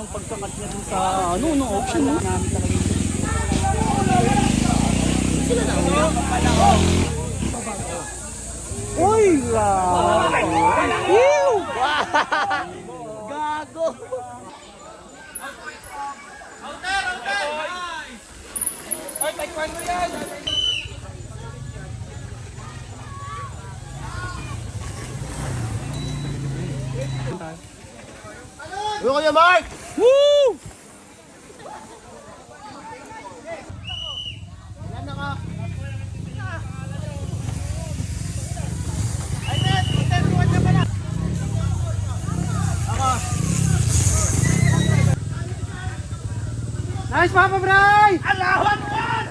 ng pagkakat niya dun sa ano, no, auction, no? Namin talaga yun. Sila na ako. Uy! Ew! Gago! Ay, taekwondo yan! Ano kaya, Mark? Woo! Nice, Papa Bray! Allahu Akbar!